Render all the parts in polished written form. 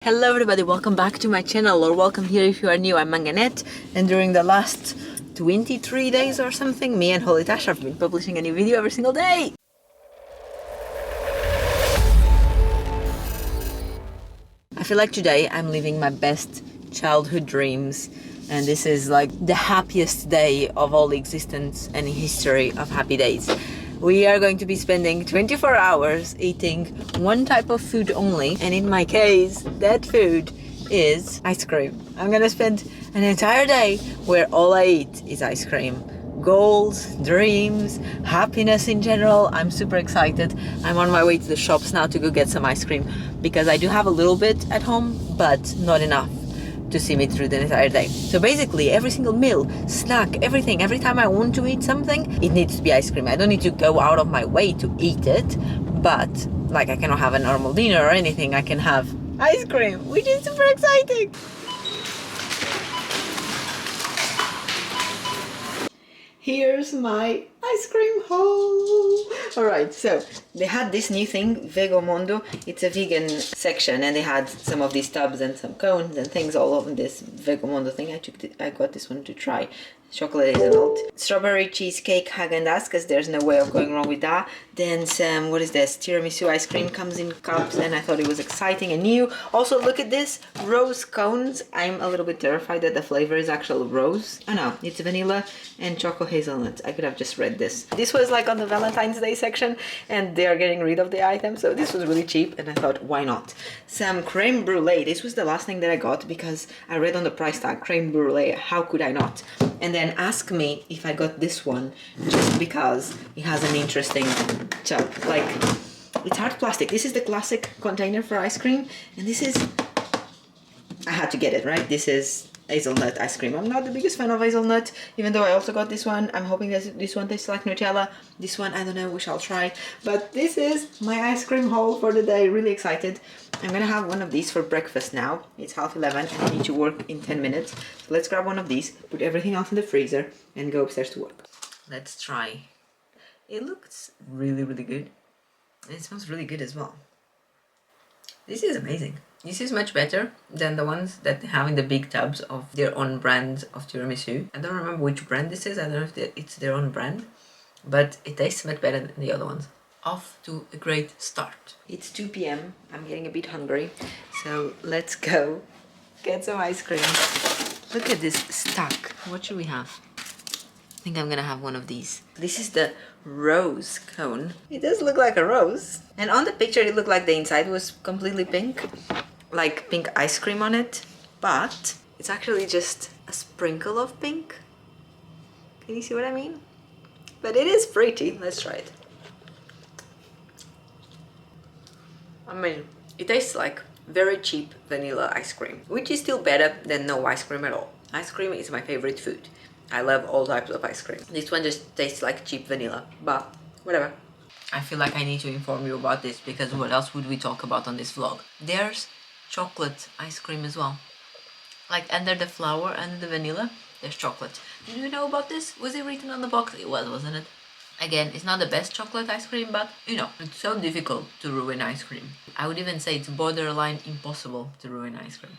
Hello everybody, welcome back to my channel, or welcome here if you are new. I'm Manganet, and during the last 23 days or something, me and Holy Tash have been publishing a new video every single day. I feel like today I'm living my best childhood dreams, and this is like the happiest day of all the existence and history of happy days. We are going to be spending 24 hours eating one type of food only, and in my case, that food is ice cream. I'm gonna spend an entire day where all I eat is ice cream. Goals, dreams, happiness in general. I'm super excited. I'm on my way to the shops now to go get some ice cream because I do have a little bit at home, but not enough to see me through the entire day. So basically every single meal, snack, everything, every time I want to eat something, it needs to be ice cream. I don't need to go out of my way to eat it, but like I cannot have a normal dinner or anything. I can have ice cream, which is super exciting. Here's my ice cream haul. Alright, so they had this new thing, Vego Mondo. It's a vegan section, and they had some of these tubs and some cones and things all over this Vego Mondo thing. I got this one to try. Chocolate hazelnut, strawberry cheesecake Häagen-Dazs, because there's no way of going wrong with that. Then some, what is this, tiramisu ice cream comes in cups, and I thought it was exciting and new. Also, look at this, rose cones. I'm a little bit terrified that the flavor is actual rose. Oh no, it's vanilla and chocolate hazelnut. I could have just read this. This was like on the Valentine's Day section, and they are getting rid of the item, so this was really cheap, and I thought, why not? Some creme brulee. This was the last thing that I got because I read on the price tag, creme brulee, how could I not? And then ask me if I got this one just because it has an interesting top. Like, it's hard plastic. This is the classic container for ice cream, and this is, I had to get it, right? This is hazelnut ice cream. I'm not the biggest fan of hazelnut, even though I also got this one. I'm hoping that this one tastes like Nutella. This one, I don't know, we shall try. But this is my ice cream haul for the day. Really excited. I'm gonna have one of these for breakfast now. It's 11:30 and I need to work in 10 minutes. So let's grab one of these, put everything else in the freezer, and go upstairs to work. Let's try. It looks really, really good. And it smells really good as well. This is amazing. This is much better than the ones that they have in the big tubs of their own brand of tiramisu. I don't remember which brand this is. I don't know if it's their own brand, but it tastes much better than the other ones. Off to a great start. It's 2 p.m. I'm getting a bit hungry, so let's go get some ice cream. Look at this stack. What should we have? I think I'm gonna have one of these. This is the rose cone. It does look like a rose. And on the picture it looked like the inside was completely pink, like pink ice cream on it, but it's actually just a sprinkle of pink. Can you see what I mean? But it is pretty. Let's try it. I mean, it tastes like very cheap vanilla ice cream, which is still better than no ice cream at all. Ice cream is my favorite food. I love all types of ice cream. This one just tastes like cheap vanilla, but whatever. I feel like I need to inform you about this because what else would we talk about on this vlog? There's chocolate ice cream as well. Like under the flour and the vanilla, there's chocolate. Did you know about this? Was it written on the box? It was, wasn't it? Again, it's not the best chocolate ice cream, but you know, it's so difficult to ruin ice cream. I would even say it's borderline impossible to ruin ice cream.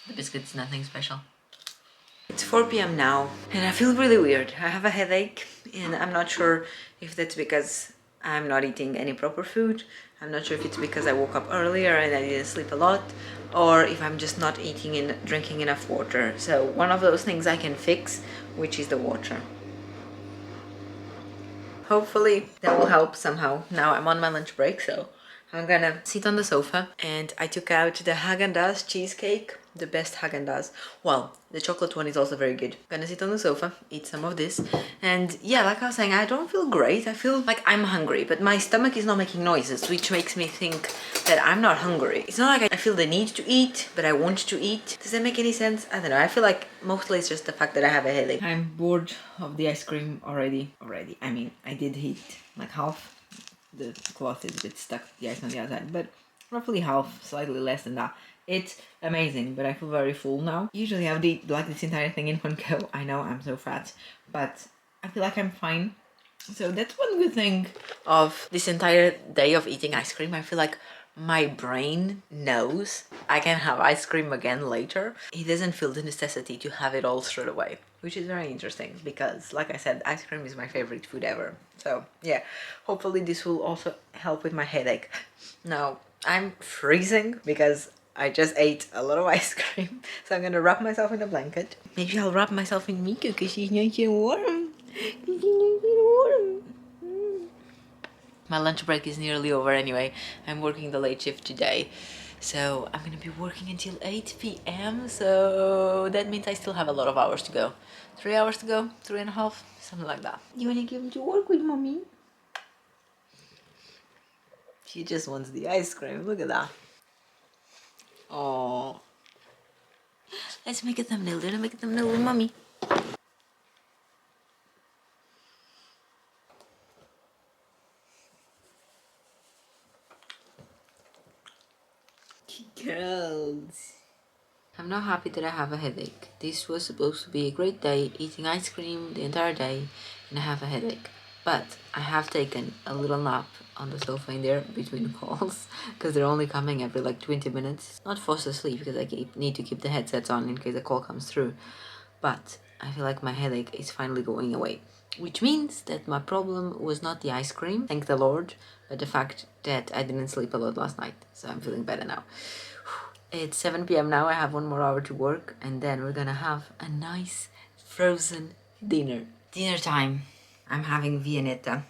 The biscuit's nothing special. It's 4 p.m. now, and I feel really weird. I have a headache, and I'm not sure if that's because I'm not eating any proper food. I'm not sure if it's because I woke up earlier and I didn't sleep a lot, or if I'm just not eating and drinking enough water. So one of those things I can fix, which is the water. Hopefully that will help somehow. Now I'm on my lunch break, so I'm gonna sit on the sofa, and I took out the Häagen-Dazs cheesecake, the best Häagen-Dazs. Well, the chocolate one is also very good. Gonna sit on the sofa, eat some of this, and yeah, like I was saying, I don't feel great. I feel like I'm hungry, but my stomach is not making noises, which makes me think that I'm not hungry. It's not like I feel the need to eat, but I want to eat. Does that make any sense? I don't know. I feel like mostly it's just the fact that I have a headache. I'm bored of the ice cream already. I mean, I did eat like half. The cloth is a bit stuck, the ice on the outside, but roughly half, slightly less than that. It's amazing, but I feel very full now. Usually I would eat like this entire thing in one go. I know I'm so fat, but I feel like I'm fine. So that's one good thing of this entire day of eating ice cream. I feel like my brain knows I can have ice cream again later. It doesn't feel the necessity to have it all straight away, which is very interesting because, like I said, ice cream is my favorite food ever. So yeah, hopefully this will also help with my headache. Now, I'm freezing because I just ate a lot of ice cream, so I'm gonna wrap myself in a blanket. Maybe I'll wrap myself in Miko because she's nice and warm. My lunch break is nearly over anyway. I'm working the late shift today, so I'm gonna be working until 8 p.m. So that means I still have a lot of hours to go. 3 hours to go, 3.5, something like that. You wanna give him to work with mommy? She just wants the ice cream. Look at that. Oh, let's make a thumbnail. Let's make a thumbnail with mommy. Girls. I'm not happy that I have a headache. This was supposed to be a great day, eating ice cream the entire day, and I have a headache. But I have taken a little nap on the sofa in there between calls, because they're only coming every like 20 minutes. Not forced to sleep because I need to keep the headsets on in case a call comes through. But I feel like my headache is finally going away. Which means that my problem was not the ice cream, thank the Lord, but the fact that I didn't sleep a lot last night. So I'm feeling better now. It's 7 p.m. now, I have 1 more hour to work, and then we're gonna have a nice frozen dinner. Dinner time. I'm having Viennetta.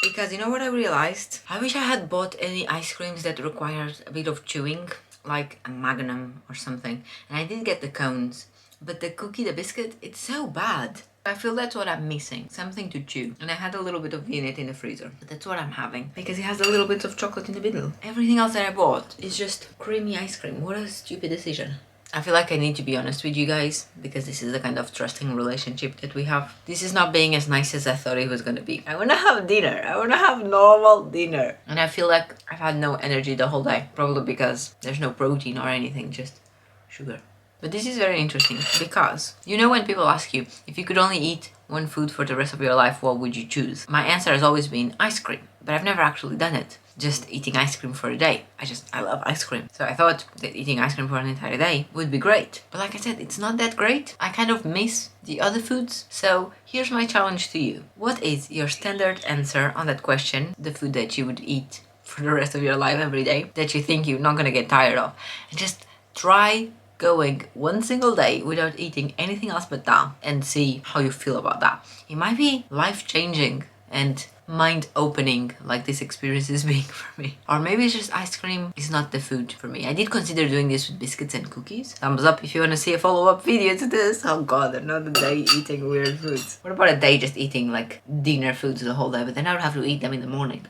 Because you know what I realized? I wish I had bought any ice creams that required a bit of chewing, like a Magnum or something. And I did get the cones, but the cookie, the biscuit, it's so bad. I feel that's what I'm missing, something to chew. And I had a little bit of Viennetta in the freezer, but that's what I'm having because it has a little bit of chocolate in the middle. Everything else that I bought is just creamy ice cream. What a stupid decision. I feel like I need to be honest with you guys because this is the kind of trusting relationship that we have. This is not being as nice as I thought it was gonna be. I wanna have dinner. I wanna have normal dinner. And I feel like I've had no energy the whole day. Probably because there's no protein or anything, just sugar. But this is very interesting because, you know, when people ask you if you could only eat one food for the rest of your life, what would you choose? My answer has always been ice cream, but I've never actually done it. Just eating ice cream for a day. I love ice cream. So I thought that eating ice cream for an entire day would be great. But like I said, it's not that great. I kind of miss the other foods. So here's my challenge to you. What is your standard answer on that question? The food that you would eat for the rest of your life every day that you think you're not gonna get tired of. And just try going one single day without eating anything else but that and see how you feel about that. It might be life-changing and mind-opening like this experience is being for me. Or maybe it's just ice cream is not the food for me. I did consider doing this with biscuits and cookies. Thumbs up if you want to see a follow-up video to this. Oh god, another day eating weird foods. What about a day just eating like dinner foods the whole day, but then I would have to eat them in the morning.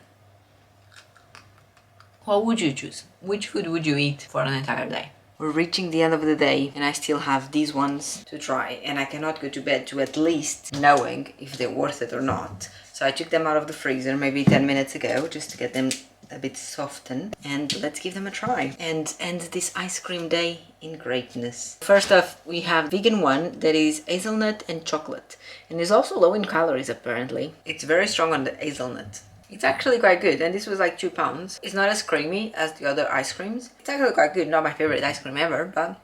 What would you choose? Which food would you eat for an entire day? We're reaching the end of the day and I still have these ones to try and I cannot go to bed to at least knowing if they're worth it or not. So I took them out of the freezer maybe 10 minutes ago just to get them a bit softened, and let's give them a try and end this ice cream day in greatness. First off, we have vegan one that is hazelnut and chocolate and is also low in calories apparently. It's very strong on the hazelnut. It's actually quite good, and this was like £2. It's not as creamy as the other ice creams. It's actually quite good, not my favorite ice cream ever, but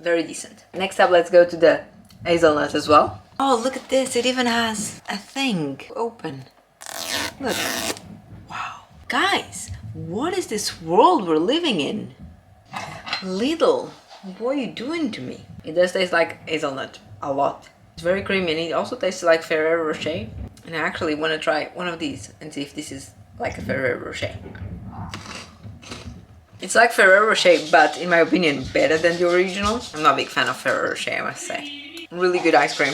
very decent. Next up, let's go to the hazelnut as well. Oh, look at this, it even has a thing open. Look, wow. Guys, what is this world we're living in? Lidl, what are you doing to me? It does taste like hazelnut, a lot. It's very creamy and it also tastes like Ferrero Rocher. And I actually want to try one of these and see if this is like a Ferrero Rocher. It's like Ferrero Rocher, but in my opinion, better than the original. I'm not a big fan of Ferrero Rocher, I must say. Really good ice cream.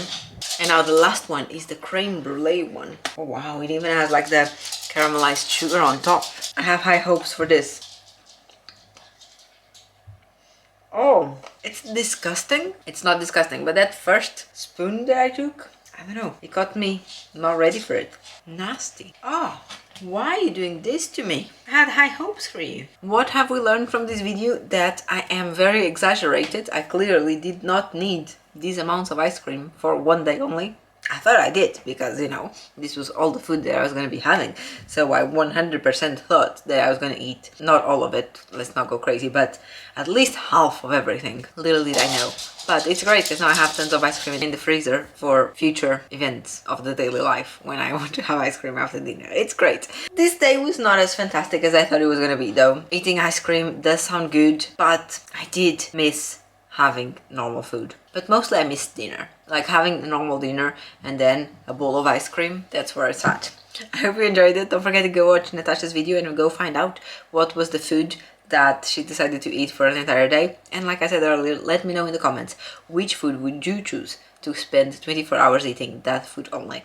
And now the last one is the Creme Brulee one. Oh wow, it even has like the caramelized sugar on top. I have high hopes for this. Oh, it's disgusting. It's not disgusting, but that first spoon that I took, I don't know, it got me not ready for it. Nasty. Oh, why are you doing this to me? I had high hopes for you. What have we learned from this video? That I am very exaggerated. I clearly did not need these amounts of ice cream for one day only. I thought I did, because, you know, this was all the food that I was going to be having. So I 100% thought that I was going to eat, not all of it, let's not go crazy, but at least half of everything. Little did I know. But it's great, because now I have tons of ice cream in the freezer for future events of the daily life when I want to have ice cream after dinner. It's great. This day was not as fantastic as I thought it was going to be, though. Eating ice cream does sound good, but I did miss having normal food. But mostly I missed dinner. Like having a normal dinner and then a bowl of ice cream, that's where it's at. I hope you enjoyed it. Don't forget to go watch Natasha's video and go find out what was the food that she decided to eat for an entire day. And like I said earlier, let me know in the comments, which food would you choose to spend 24 hours eating that food only?